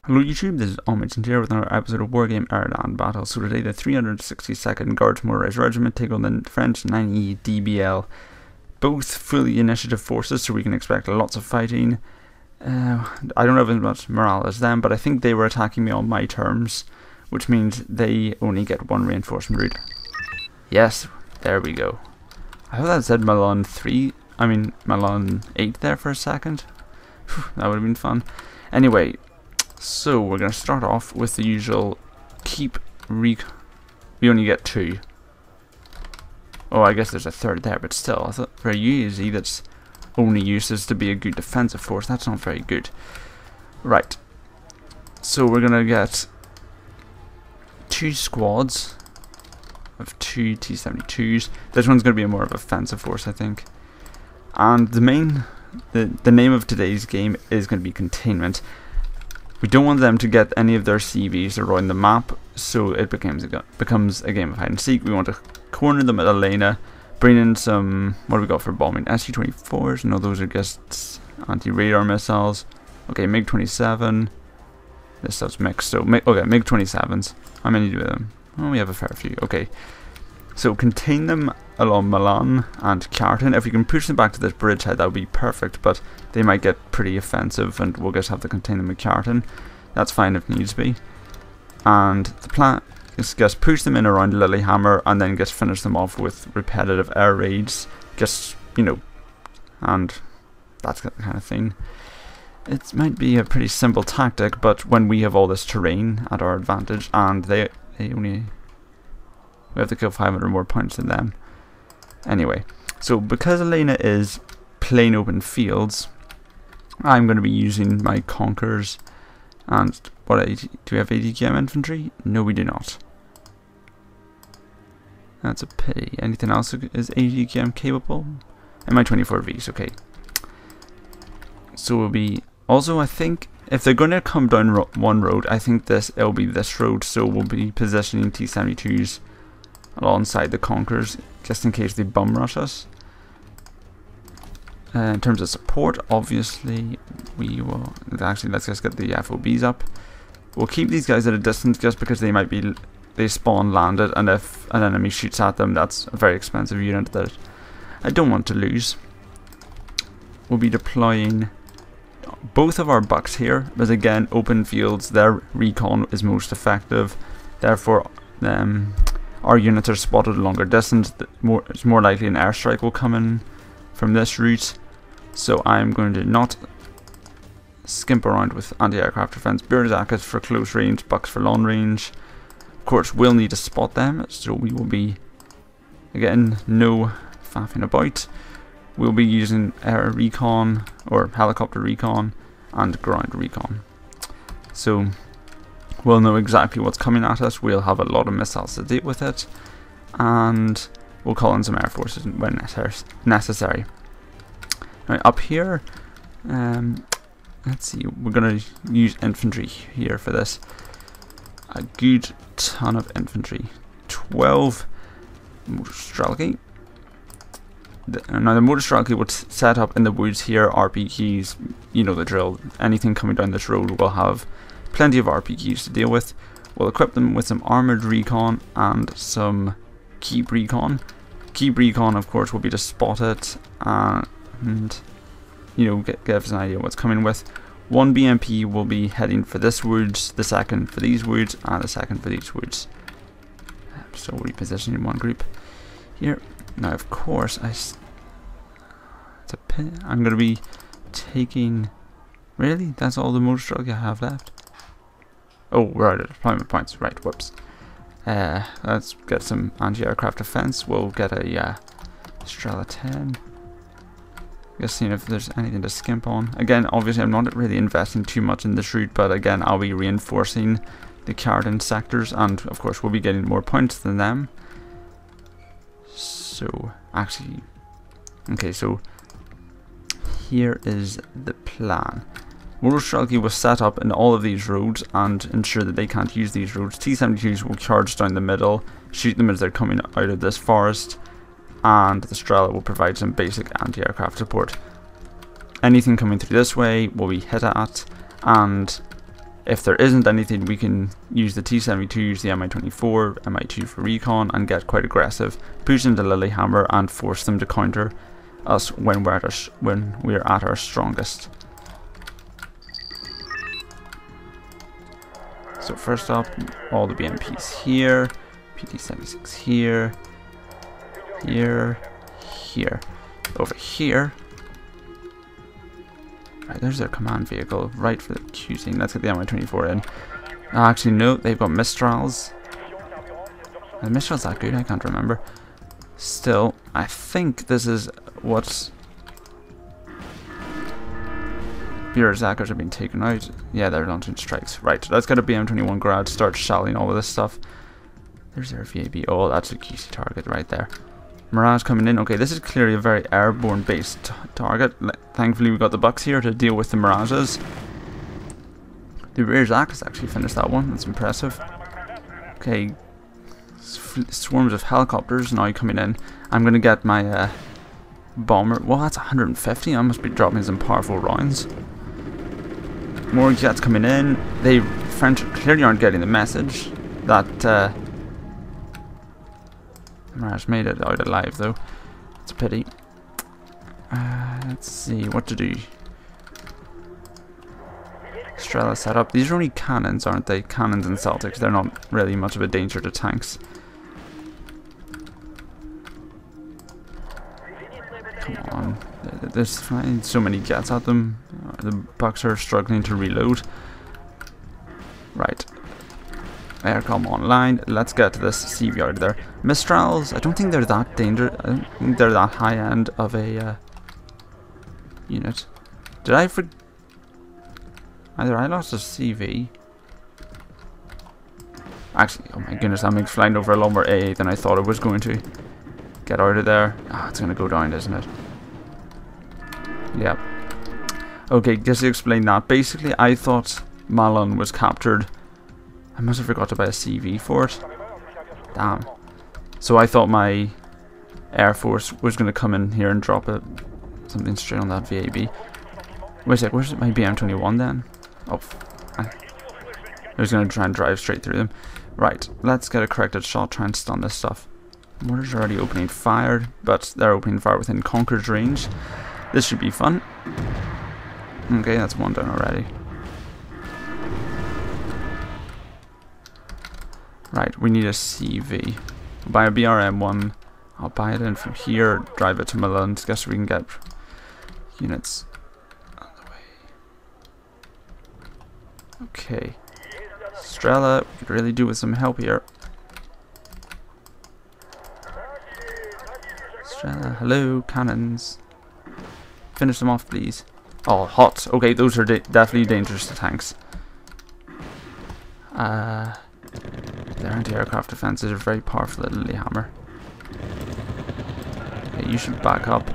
Hello YouTube, this is Omid here with another episode of Wargame Airland Battle. So today the 362nd Gds Motorized Rgt take on the French 9E DBL. Both fully initiative forces, so we can expect lots of fighting. I don't have as much morale as them, but I think they were attacking me on my terms, which means they only get one reinforcement route. Yes, there we go. I hope that said Malung 8 there for a second. Whew, that would have been fun. Anyway, so we're going to start off with the usual we only get 2. Oh, I guess there's a third there, but still, I thought for a UAZ that's only uses to be a good defensive force, that's not very good. Right, so we're going to get 2 squads of 2 T-72s. This one's going to be more of an offensive force, I think. And the name of today's game is going to be Containment. We don't want them to get any of their CVs around the map, so it becomes a game of hide and seek. We want to corner them at Elena, bring in some, what do we got for bombing? SU-24s? No, those are just anti-radar missiles. Okay, MiG-27. This stuff's mixed, so, okay, MiG-27s. How many do we have them? Oh, we have a fair few. Okay, so contain them along Malung and Carton. If we can push them back to this bridgehead, that would be perfect, but they might get pretty offensive and we'll just have to contain them with Carton. That's fine if needs be. And the plan is just push them in around Lilyhammer and then just finish them off with repetitive air raids, just, you know, and that's the kind of thing. It might be a pretty simple tactic, but when we have all this terrain at our advantage and we have to kill 500 more points than them. Anyway, so because Elena is plain open fields, I'm going to be using my Conkers. And what, do we have ADKM infantry? No, we do not. That's a pity. Anything else is ADKM capable? Mi-24Vs, okay. So we'll be also, I think if they're going to come down one road, I think it'll be this road. So we'll be positioning T-72s alongside the Conkers, just in case they bum rush us. In terms of support, obviously we will actually, let's just get the FOBs up. We'll keep these guys at a distance just because they spawn landed, and if an enemy shoots at them, that's a very expensive unit that I don't want to lose. We'll be deploying both of our bucks here, because again, open fields, their recon is most effective. Therefore, our units are spotted a longer distance. It's more likely an airstrike will come in from this route. So I'm going to not skimp around with anti-aircraft defense. Berserkers for close range, bucks for long range. Of course, we'll need to spot them, so we will be, again, no faffing about. We'll be using air recon, or helicopter recon, and ground recon. So we'll know exactly what's coming at us. We'll have a lot of missiles to deal with it, and we'll call in some air forces when necessary. Now up here, let's see, we're going to use infantry here for this. A good ton of infantry. 12 Motorized. Now the Motorized will set up in the woods here, RPGs, you know the drill. Anything coming down this road will have plenty of RPGs to deal with. We'll equip them with some armoured recon and some keep recon. Keep recon, of course, will be to spot it and, you know, give us an idea what's coming with. One BMP will be heading for this woods, the second for these woods, and the second for these woods. So we'll reposition in one group here. Now, of course, I'm going to be taking. Really? That's all the Motorized I have left? Oh, we're out of deployment points. Right, whoops. Let's get some anti-aircraft defense. We'll get a Strela 10. Just seeing if there's anything to skimp on. Again, obviously, I'm not really investing too much in this route, but again, I'll be reinforcing the Carton sectors, and of course, we'll be getting more points than them. So, actually, okay, so here is the plan. Motorized will set up in all of these roads and ensure that they can't use these roads. T-72s will charge down the middle, shoot them as they're coming out of this forest, and the Strela will provide some basic anti-aircraft support. Anything coming through this way will be hit at, and If there isn't anything, we can use the T-72, use the Mi-24, Mi-2 for recon, and get quite aggressive, push into Lilyhammer and force them to counter us when we're at our strongest. So first up, all the BMPs here, PT-76 here, here, here, over here. Right, there's their command vehicle, right for the QC. Let's get the Mi-24 in. Actually, no, they've got Mistrals. Are the Mistrals that good? I can't remember. Still, I think this is what's... Bureauzackers have been taken out. Yeah, they're launching strikes. Right, let's get a BM-21 grad, start shelling all of this stuff. There's their VAB. Oh, that's a QC target right there. Mirage coming in. Okay, this is clearly a very airborne based target. Thankfully we got the Bucks here to deal with the Mirages. The rear Zac has actually finished that one. That's impressive. Okay, swarms of helicopters now coming in. I'm going to get my bomber. Well, that's 150. I must be dropping some powerful rounds. More jets coming in. The French clearly aren't getting the message that Mirage made it out alive, though. It's a pity. Let's see what to do. Strela set up. These are only cannons, aren't they? Cannons and Celtics. They're not really much of a danger to tanks. Come on. There's flying so many jets at them. The Bucks are struggling to reload. Right. Aircom online. Let's get this CV out of there. Mistrals, I don't think they're that dangerous. I don't think they're that high end of a unit. Did I forget? Either I lost a CV. Actually, oh my goodness, that makes flying over a lot more AA than I thought it was going to. Get out of there. Ah, it's going to go down, isn't it? Yep. Okay, just to explain that. Basically, I thought Malung was captured. I must have forgot to buy a CV for it. Damn. So I thought my Air Force was going to come in here and drop something straight on that VAB. Wait a sec, where's my BM-21 then? Oh, I was going to try and drive straight through them. Right, let's get a corrected shot, try and stun this stuff. Mortars are already opening fire, but they're opening fire within Conqueror's range. This should be fun. Okay, that's one down already. Right, we need a CV. We'll buy a BRM1. I'll buy it in from here, drive it to Malung, to guess we can get units on the way. Okay. Strela, we could really do with some help here. Strela, hello, cannons. Finish them off, please. Oh, hot. Okay, those are definitely dangerous to tanks. Their anti-aircraft defenses are very powerful at Lilyhammer. Okay, you should back up.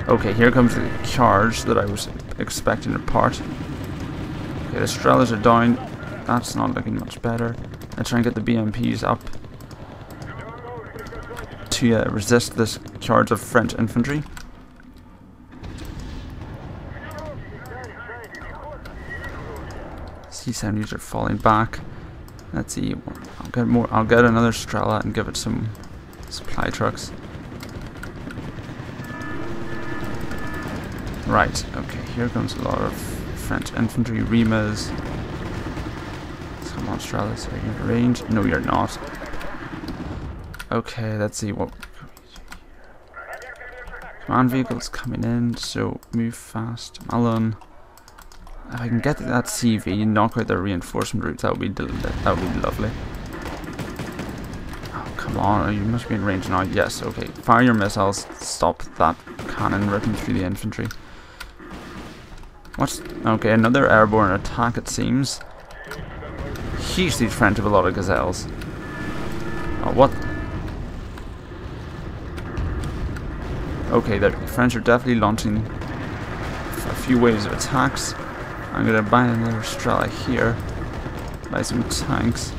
Okay, here comes the charge that I was expecting to part. Okay, the Strelas are down. That's not looking much better. Let's try and get the BMPs up to resist this charge of French infantry. C-70s are falling back. Let's see. I'll get more. I'll get another Strela and give it some supply trucks. Right. Okay. Here comes a lot of French infantry. Rimas. Come on, Strelas. Are you in range? No, you're not. Okay. Let's see what. Command vehicles coming in. So move fast. Malung. If I can get that CV and knock out their reinforcement routes, that would be lovely. Oh, come on, you must be in range now. Yes, okay. Fire your missiles, stop that cannon ripping through the infantry. What's... Okay, another airborne attack, it seems. Jeez, these French have a lot of gazelles. Oh, what? Okay, the French are definitely launching a few waves of attacks. I'm gonna buy another Strela here. Buy some tanks.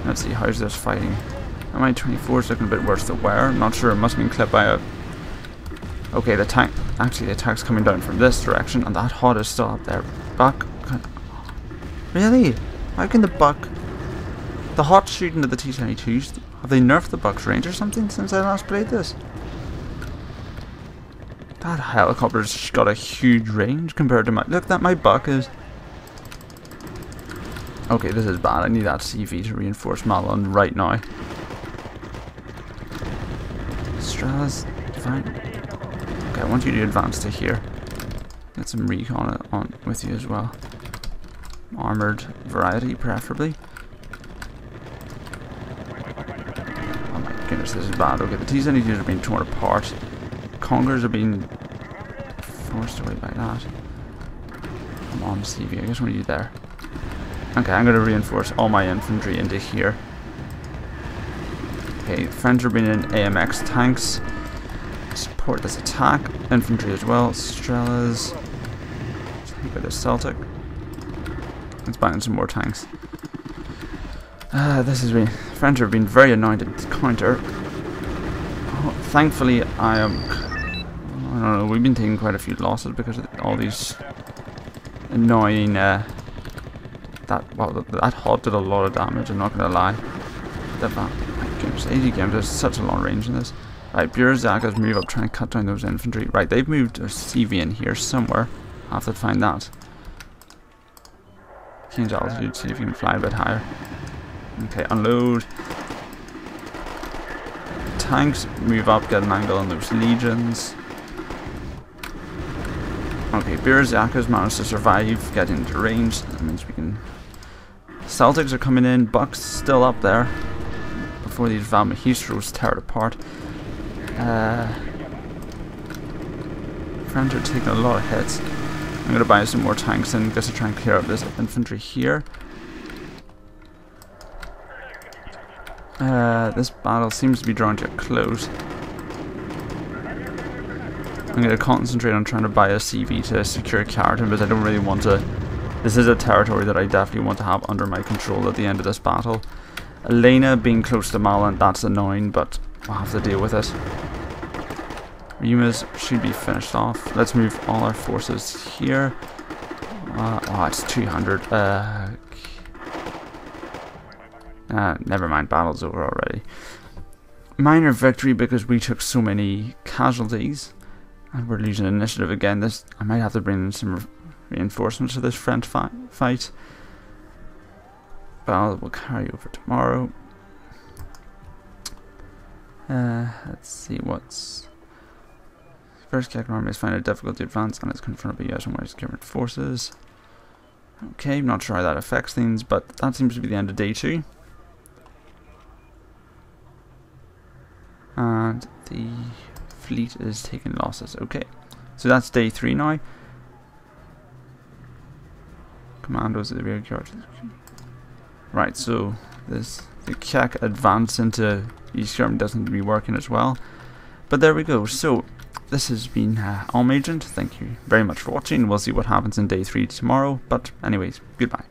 Let's see, how's this fighting? Mi-24 is looking a bit worse than where. I'm not sure, it must have been clipped by a... Okay, the tank. Actually, the attack's coming down from this direction, and that HUD is still up there. Buck. Really? How can the Buck? The HUD shooting at the T-72s. Have they nerfed the Buck's range or something since I last played this? That helicopter's got a huge range compared to my. Look, that my Buck is. Okay, this is bad. I need that CV to reinforce Malung right now. Stralas, fine. Okay, I want you to advance to here. Get some recon on with you as well. Armored variety, preferably. Oh my goodness, this is bad. Okay, the T-72s are being torn apart. Congers are being forced away by that. Come on, CV. I just want you there. Okay, I'm going to reinforce all my infantry into here. Okay, French are bringing in AMX tanks. Support this attack. Infantry as well. Strelas. Take out the Celtic. Let's buy in some more tanks. This has been. French have been very annoying to counter. Oh, thankfully, I don't know. We've been taking quite a few losses because of all these annoying. That HUD did a lot of damage. I'm not gonna lie. My goodness, 80 games has such a long range in this. Right, Bureau's move up, trying to cut down those infantry. Right, they've moved a CV in here somewhere. I'll have to find that. Change altitude, see if you can fly a bit higher. Okay, unload. Tanks move up, get an angle on those legions. Okay, Bureau's managed to survive, get into range. That means we can. Celtics are coming in, Buck's still up there. Before these Valmahistros tear it apart. French are taking a lot of hits. I'm going to buy some more tanks in just to try and clear up this infantry here. This battle seems to be drawing to a close. I'm going to concentrate on trying to buy a CV to secure Carrington, because I don't really want to. This is a territory that I definitely want to have under my control at the end of this battle. Elena being close to Malung, that's annoying, but we'll have to deal with it. Rimas should be finished off. Let's move all our forces here. Oh, it's 200. Never mind, battle's over already. Minor victory because we took so many casualties. And we're losing initiative again. I might have to bring in some reinforcements to this French fight. Battle will carry over tomorrow. Let's see what's. First Czech army has found it difficult to advance and it's confronted by US and West German forces. Okay, not sure how that affects things, but that seems to be the end of day 2. And the fleet is taking losses. Okay, so that's day 3 now. Commandos at the rear guard. Right, so the Czech advance into East Germany doesn't be working as well. But there we go. So this has been Almagent. Thank you very much for watching. We'll see what happens in day 3 tomorrow. But anyways, goodbye.